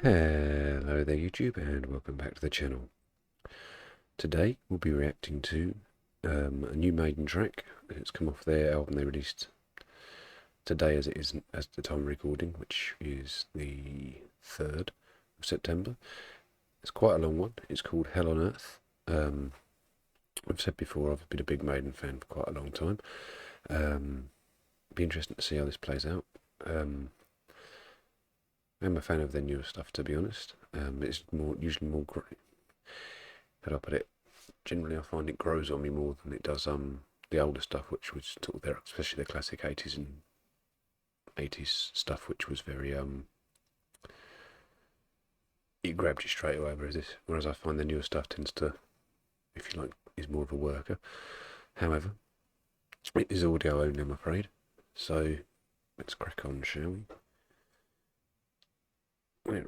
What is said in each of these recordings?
Hello there YouTube, and welcome back to the channel. Today we'll be reacting to a new Maiden track. It's come off their album they released today as the time of recording, which is the 3rd of September. It's quite a long one. It's called Hell on Earth. I've said before I've been a big Maiden fan for quite a long time. Be interesting to see how this plays out. I'm a fan of their newer stuff, to be honest. It's usually more. How do I put it? Generally, I find it grows on me more than it does the older stuff, which was sort of especially the classic 80s and 80s stuff, which was very it grabbed you straight away. Whereas I find the newer stuff tends to, if you like, is more of a worker. However, it is audio only, I'm afraid. So let's crack on, shall we? Right.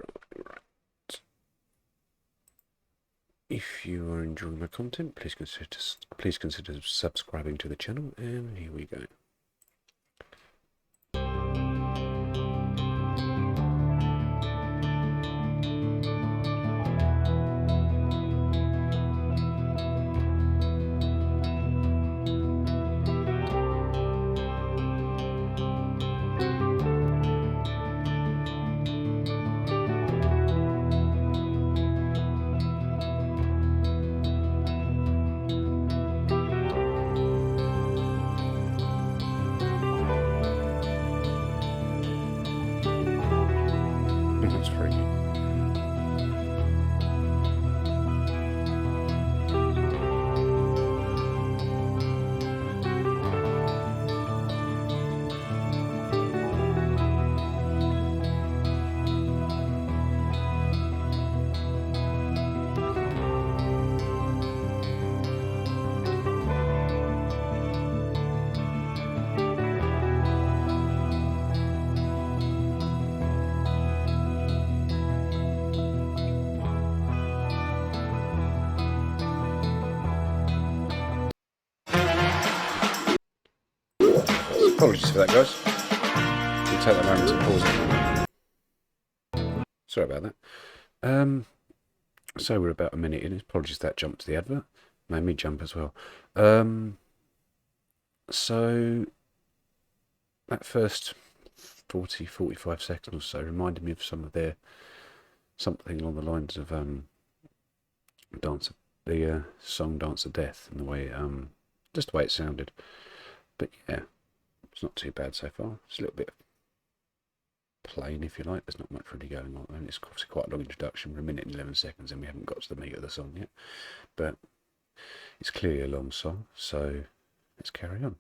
If you are enjoying my content, please consider subscribing to the channel, and here we go. That's very good. Apologies for that, guys. We'll take that moment to pause it. Sorry about that. So we're about a minute in. Apologies that jumped to the advert. Made me jump as well. So that first 45 seconds or so reminded me of some of their something along the lines of the song Dance of Death, and the way just the way it sounded. But yeah, it's not too bad so far. It's a little bit plain, if you like. There's not much really going on. I mean, it's obviously quite a long introduction. We're a minute and 11 seconds and we haven't got to the meat of the song yet. But it's clearly a long song, so let's carry on.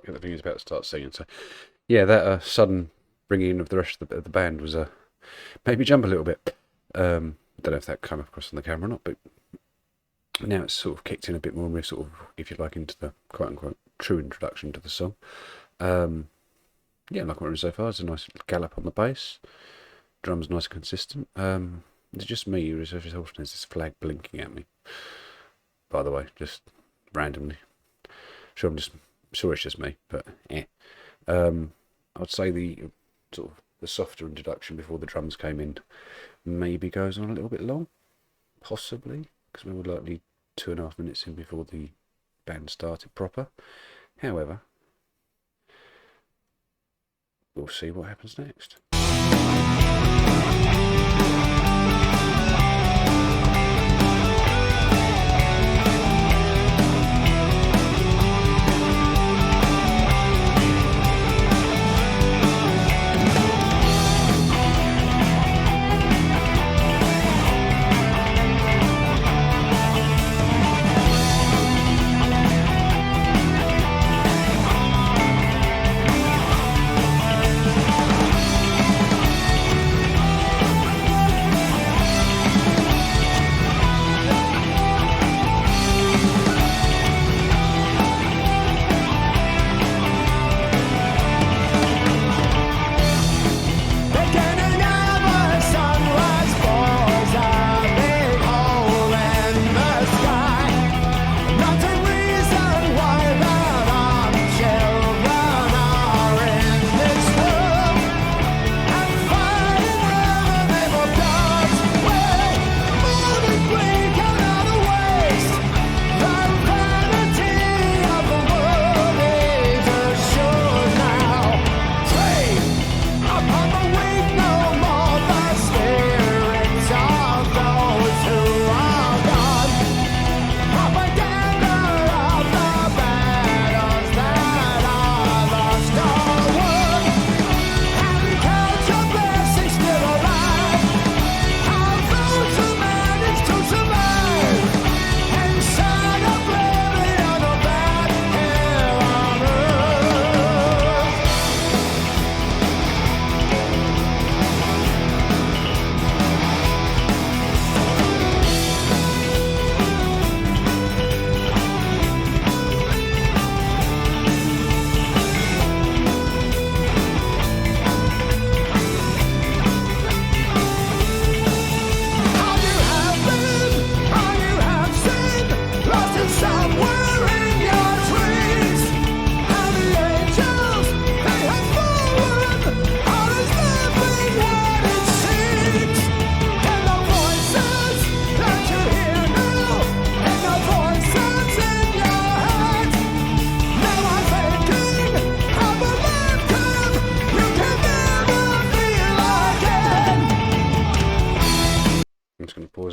The thing is about to start singing. So yeah, that sudden bringing in of the rest of the band was made me jump a little bit. Don't know if that came across on the camera or not, but now it's sort of kicked in a bit more, and we're sort of, if you like, into the quote unquote true introduction to the song. Yeah, like what we're so far. There's a nice gallop on the bass. Drums nice and consistent. It's just me. There's this flag blinking at me. By the way, just randomly. Sure, it's just me, but yeah. I'd say the sort of the softer introduction before the drums came in maybe goes on a little bit long, possibly, because we were likely 2.5 minutes in before the band started proper. However, we'll see what happens next.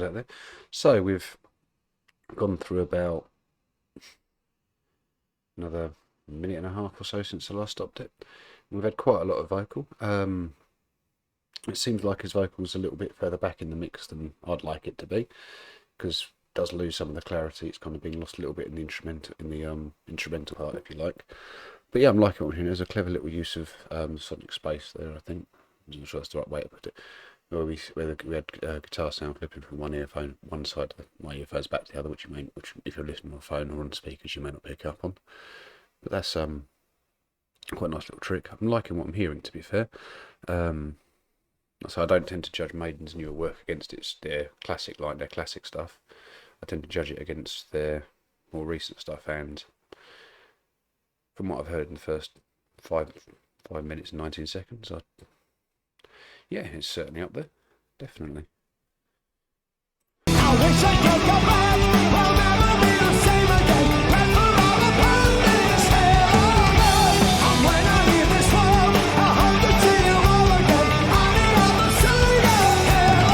Out there. So we've gone through about another 1.5 minutes or so since I last stopped it. We've had quite a lot of vocal. It seems like his vocal's a little bit further back in the mix than I'd like it to be, because it does lose some of the clarity. It's kind of being lost a little bit in the instrumental part, if you like. But yeah, I'm liking what we're hearing. There's a clever little use of sonic space there, I think. I'm not sure that's the right way to put it. Where we had guitar sound flipping from one side of my earphones back to the other, which if you're listening on a phone or on speakers you may not pick up on. But that's quite a nice little trick. I'm liking what I'm hearing, to be fair. So I don't tend to judge Maiden's newer work against their classic stuff. I tend to judge it against their more recent stuff, and from what I've heard in the first 5 minutes and 19 seconds, yeah, it's certainly up there, definitely. I wish I could go back. I'll never be the same again. But for all the purpose, and when I leave this world, I hope to see you all again. On the other side of hell,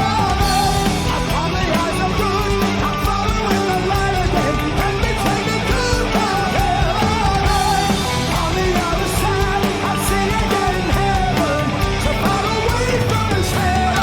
upon the eyes of good, I'm following the light again. And between the good and hell, on the other side, I see again in heaven. So far away from this hell.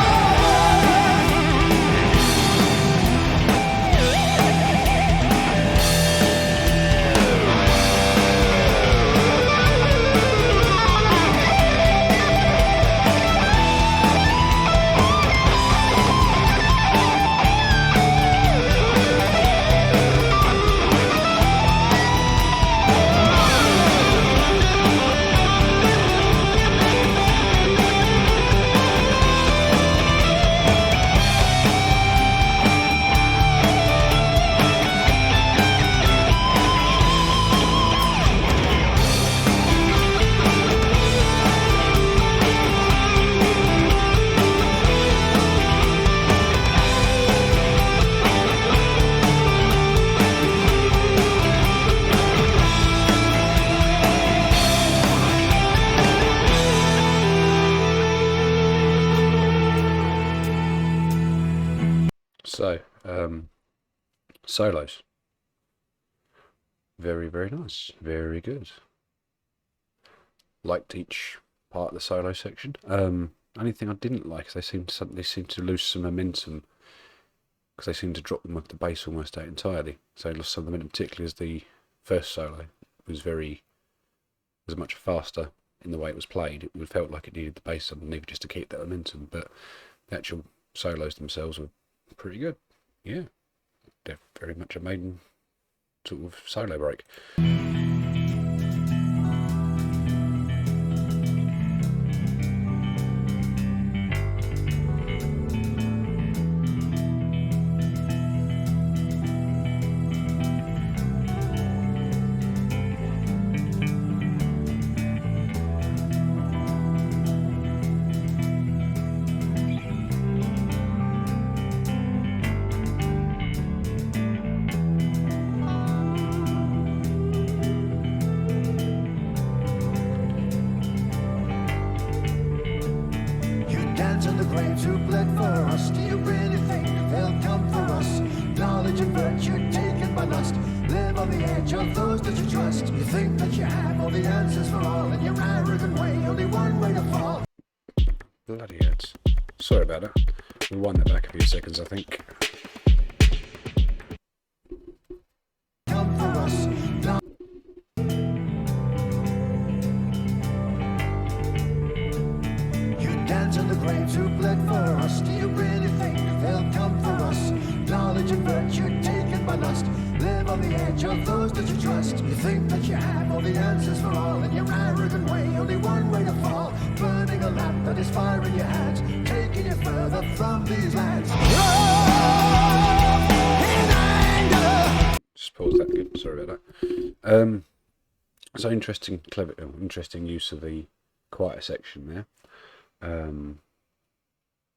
So, solos. Very, very nice. Very good. Liked each part of the solo section. Only thing I didn't like is they seem to lose some momentum, because they seem to drop the bass almost out entirely. So they lost some momentum, particularly as the first solo was much faster in the way it was played. It felt like it needed the bass underneath just to keep that momentum, but the actual solos themselves were pretty good. Yeah, they're very much a Maiden sort of solo break. Who bled for us? Do you really think they'll come for us? Knowledge and virtue taken by lust. Live on the edge of those that you trust. You think that you have all the answers for all, in your arrogant way, only one way to fall. Bloody heads. Sorry about that. We'll wind that back a few seconds, I think. Come for us. Who bled for us? Do you really think they'll come for us? Knowledge and virtue taken by lust. Live on the edge of those that you trust. You think that you have all the answers for all, in your arrogant way, only one way to fall. Burning a lamp that is fire in your hands, taking you further from these lands. Just pause that again. Sorry about that. So interesting use of the quieter section there.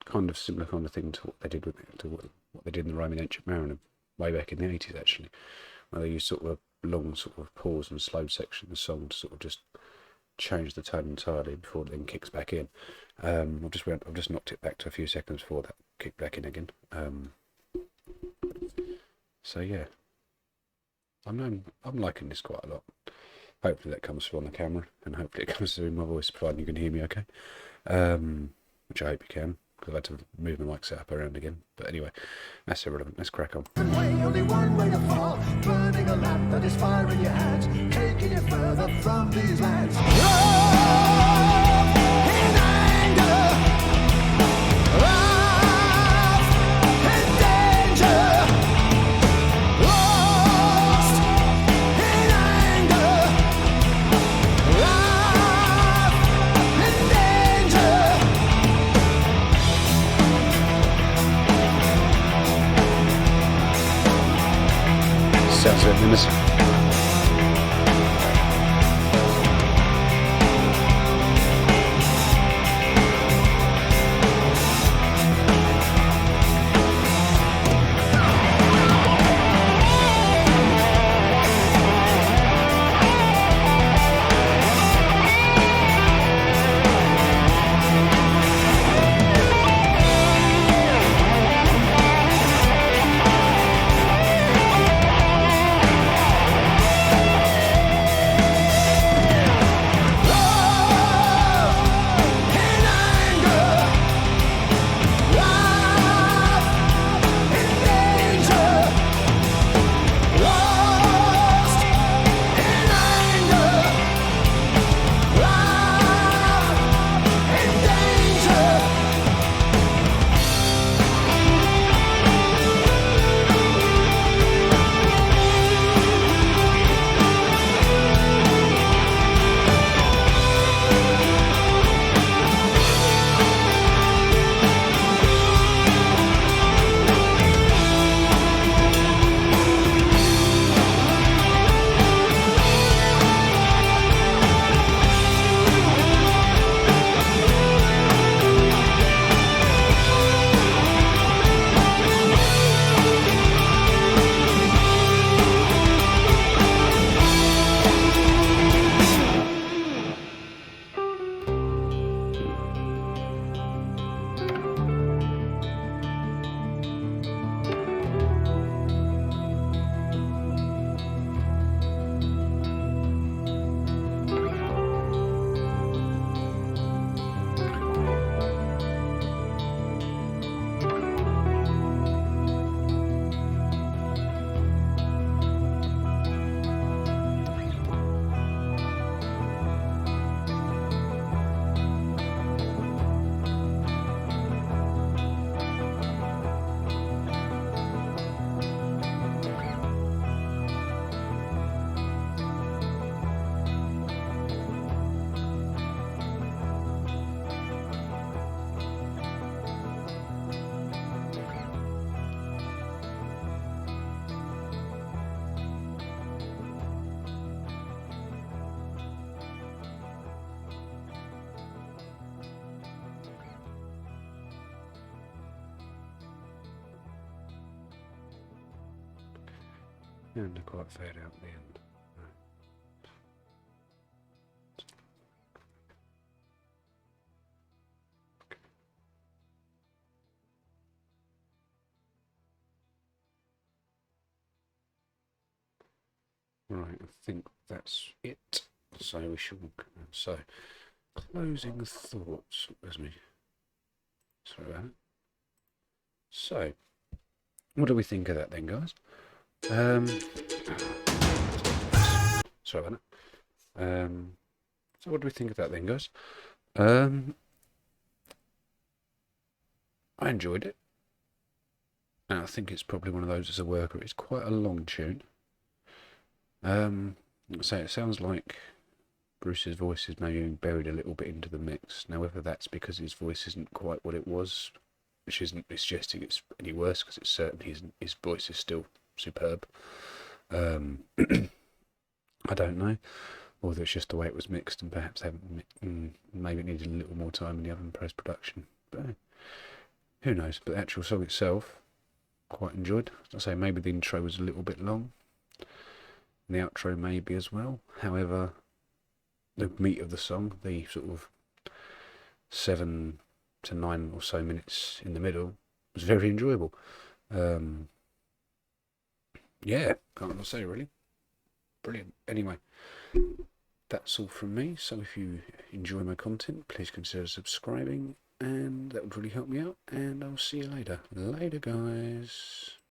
Kind of similar kind of thing to what they did what they did in the Roman Ancient Mariner way back in the 80s, actually, where they used sort of a long sort of pause and slow section of the song to sort of just change the tone entirely before it then kicks back in. I've just knocked it back to a few seconds before that kicked back in again. So yeah, I'm liking this quite a lot. Hopefully that comes through on the camera, and hopefully it comes through in my voice, providing you can hear me okay. Which I hope you can, because I've had to move the mic setup around again. But anyway, that's irrelevant. Let's crack on. Only one way to fall, burning a lamp that is fire in your hands, taking you further from these lands. In anger, wrath, and danger. Lost in anger, wrath, and danger. Sounds a bit menacing. And I quite fade out at the end. Right, I think that's it. So we shall. So, closing thoughts. Where's me? Sorry about it. So, what do we think of that then, guys? Sorry about that. So what do we think of that then, guys? I enjoyed it. And I think it's probably one of those as a worker. It's quite a long tune. So it sounds like Bruce's voice is maybe buried a little bit into the mix. Now, whether that's because his voice isn't quite what it was, which isn't suggesting it's any worse, because it's certainly his voice is still superb. I don't know. Or it's just the way it was mixed, and perhaps maybe it needed a little more time in the oven post-production. But who knows? But the actual song itself, quite enjoyed. As I say, maybe the intro was a little bit long, and the outro maybe as well. However, the meat of the song, the sort of 7 to 9 or so minutes in the middle, was very enjoyable. Yeah, can't say really. Brilliant. Anyway, that's all from me. So if you enjoy my content, please consider subscribing, and that would really help me out. And I'll see you later. Later, guys.